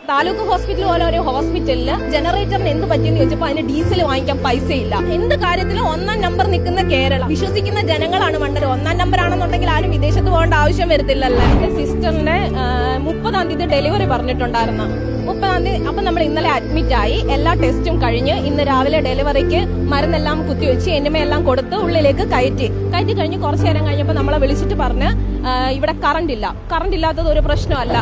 Taluk hospital പോലെ ഒരു ഹോസ്പിറ്റലില് ജനറേറ്ററിന് എന്ത് പറ്റിയെന്ന് ചോദിച്ചപ്പോൾ അതിന് ഡീസൽ വാങ്ങിക്കാൻ പൈസയില്ല. എന്ത് കാര്യത്തിലും 1-ാം നമ്പർ നിൽക്കുന്ന കേരളം. വിശ്വസിക്കുന്ന ജനങ്ങളാണ് മണ്ടര്. 1-ാം നമ്പർ ആണെന്നുണ്ടെങ്കിൽ ആരും വിദേശത്ത് പോകേണ്ട ആവശ്യം വരത്തില്ലല്ലോ. എന്റെ സിസ്റ്ററിന്റെ 30-ാം തീയതി ഡെലിവറി പറഞ്ഞിട്ടുണ്ടായിരുന്നു. 30-ാം തീയതി അപ്പൊ നമ്മൾ ഇന്നലെ അഡ്മിറ്റ് ആയി, എല്ലാ ടെസ്റ്റും കഴിഞ്ഞ് ഇന്ന് രാവിലെ ഡെലിവറിക്ക് മരുന്നെല്ലാം കുത്തിവെച്ച് എന്നെല്ലാം കൊടുത്ത് ഉള്ളിലേക്ക് കയറ്റി കഴിഞ്ഞ് കുറച്ചു നേരം കഴിഞ്ഞപ്പോൾ നമ്മളെ വിളിച്ചിട്ട് പറഞ്ഞ് ഇവിടെ കറണ്ട് ഇല്ലാത്തത് ഒരു പ്രശ്നമല്ല,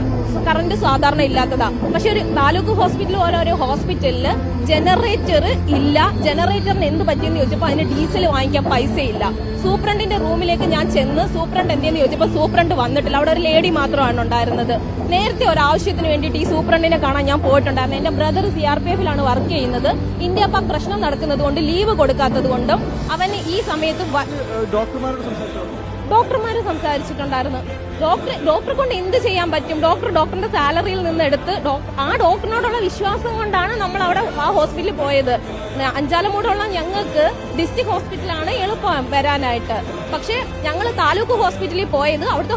കറണ്ട് സാധാരണ ഇല്ലാത്തതാ. പക്ഷെ ഒരു താലൂക്ക് ഹോസ്പിറ്റൽ പോലെ ഒരു ഹോസ്പിറ്റലില് ജനറേറ്റർ ഇല്ല. ജനറേറ്ററിന് എന്ത് പറ്റിയെന്ന് ചോദിച്ചപ്പോൾ അതിന് ഡീസൽ വാങ്ങിക്കാൻ പൈസയില്ല. സൂപ്രണ്ടിന്റെ റൂമിലേക്ക് ഞാൻ ചെന്ന് സൂപ്രണ്ട് എന്തെന്ന് ചോദിച്ചപ്പോൾ സൂപ്രണ്ട് വന്നിട്ടില്ല. അവിടെ ഒരു ലേഡി മാത്രമാണ് ഉണ്ടായിരുന്നത്. നേരത്തെ ഒരാവശ്യത്തിന് വേണ്ടിയിട്ട് ഈ സൂപ്രണ്ടിനെ കാണാൻ ഞാൻ പോയിട്ടുണ്ടായിരുന്നു. എന്റെ ബ്രദർ CRPF-ലാണ് വർക്ക് ചെയ്യുന്നത്. ഇന്ത്യ പാക് പ്രശ്നം നടക്കുന്നത് കൊണ്ട് ലീവ് കൊടുക്കാത്തത് കൊണ്ടും അവന് ഈ സമയത്ത് ഡോക്ടർമാര് സംസാരിച്ചിട്ടുണ്ടായിരുന്നു. ഡോക്ടറെ കൊണ്ട് എന്ത് ചെയ്യാൻ പറ്റും? ഡോക്ടറിന്റെ സാലറിയിൽ നിന്ന് എടുത്ത് ആ ഡോക്ടറിനോടുള്ള വിശ്വാസം കൊണ്ടാണ് നമ്മൾ അവിടെ ആ ഹോസ്പിറ്റലിൽ പോയത്. അഞ്ചാലമൂടുള്ള ഞങ്ങൾക്ക് ഡിസ്ട്രിക്ട് ഹോസ്പിറ്റലാണ് എളുപ്പം വരാനായിട്ട്. പക്ഷെ ഞങ്ങൾ താലൂക്ക് ഹോസ്പിറ്റലിൽ പോയത് അവിടുത്തെ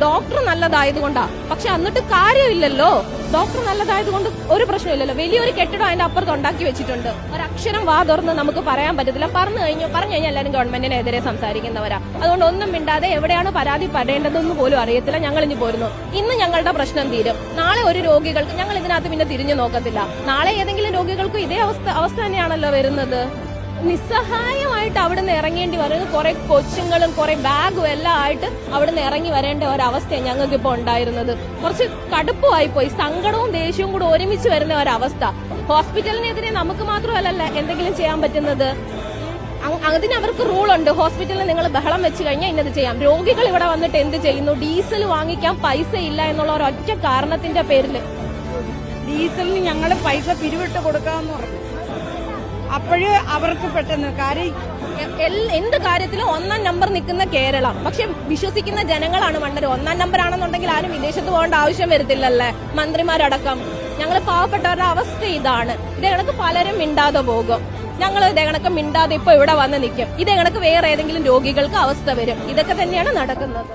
ഡോക്ടർ നല്ലതായതുകൊണ്ടാണ്. പക്ഷെ എന്നിട്ട് കാര്യമില്ലല്ലോ. ഡോക്ടർ നല്ലതായതുകൊണ്ട് ഒരു പ്രശ്നമില്ലല്ലോ. വലിയൊരു കെട്ടിടം അതിന്റെ അപ്പുറത്ത് ഉണ്ടാക്കി വെച്ചിട്ടുണ്ട്. ഒരക്ഷരം വാ തുറന്ന് നമുക്ക് പറയാൻ പറ്റത്തില്ല. പറഞ്ഞു കഴിഞ്ഞാൽ എല്ലാവരും ഗവൺമെന്റിനെതിരെ സംസാരിക്കുന്നവരാ. അതുകൊണ്ട് ഒന്നും മിണ്ടാതെ എവിടെയാണ് പരാതിപ്പെടേണ്ടതെന്ന് പോലും അറിയത്തില്ല. ഞങ്ങൾ ഇനി പോരുന്നു. ഇന്ന് ഞങ്ങളുടെ പ്രശ്നം തീരും. നാളെ ഒരു രോഗികൾക്ക് ഞങ്ങൾ ഇതിനകത്ത് പിന്നെ തിരിഞ്ഞു നോക്കത്തില്ല. നാളെ ഏതെങ്കിലും രോഗികൾക്ക് ഇതേ അവസ്ഥ തന്നെയാണല്ലോ വരുന്നത്. നിസ്സഹായമായിട്ട് അവിടുന്ന് ഇറങ്ങേണ്ടി വരുന്നത്. കുറെ കൊച്ചുങ്ങളും കുറെ ബാഗും എല്ലാം ആയിട്ട് അവിടുന്ന് ഇറങ്ങി വരേണ്ട ഒരവസ്ഥയാണ് ഞങ്ങൾക്ക് ഇപ്പൊ ഉണ്ടായിരുന്നത്. കുറച്ച് കടുപ്പമായിപ്പോയി. സങ്കടവും ദേഷ്യവും കൂടെ ഒരുമിച്ച് വരുന്ന ഒരവസ്ഥ. ഹോസ്പിറ്റലിനെതിരെ നമുക്ക് മാത്രമല്ല എന്തെങ്കിലും ചെയ്യാൻ പറ്റുന്നത്. അതിന് അവർക്ക് റൂളുണ്ട്. ഹോസ്പിറ്റലിൽ നിങ്ങൾ ബഹളം വെച്ച് കഴിഞ്ഞാൽ ഇന്നത് ചെയ്യാം. രോഗികൾ ഇവിടെ വന്നിട്ട് എന്ത് ചെയ്യുന്നു? ഡീസൽ വാങ്ങിക്കാൻ പൈസ ഇല്ല എന്നുള്ള ഒരൊറ്റ കാരണത്തിന്റെ പേരില് ഡീസലിന് ഞങ്ങൾ പൈസ പിരിവിട്ട് കൊടുക്കാമെന്ന് പറഞ്ഞു. അപ്പോഴ് അവർക്ക് പെട്ടെന്ന് കാര്യം എന്ത് കാര്യത്തിലും 1-ാം നമ്പർ നിൽക്കുന്ന കേരളം. പക്ഷെ വിശ്വസിക്കുന്ന ജനങ്ങളാണ് മണ്ടര്. 1-ാം നമ്പർ ആണെന്നുണ്ടെങ്കിൽ ആരും വിദേശത്ത് പോകേണ്ട ആവശ്യം വരത്തില്ലല്ലേ. മന്ത്രിമാരടക്കം ഞങ്ങൾ പാവപ്പെട്ടവരുടെ അവസ്ഥ ഇതാണ്. ഇതേ കണക്ക് പലരും മിണ്ടാതെ പോകും. ഞങ്ങൾ ഇതേ കണക്ക് മിണ്ടാതെ ഇപ്പൊ ഇവിടെ വന്ന് നിൽക്കും. ഇതേ കണക്ക് വേറെ ഏതെങ്കിലും രോഗികൾക്ക് അവസ്ഥ വരും. ഇതൊക്കെ തന്നെയാണ് നടക്കുന്നത്.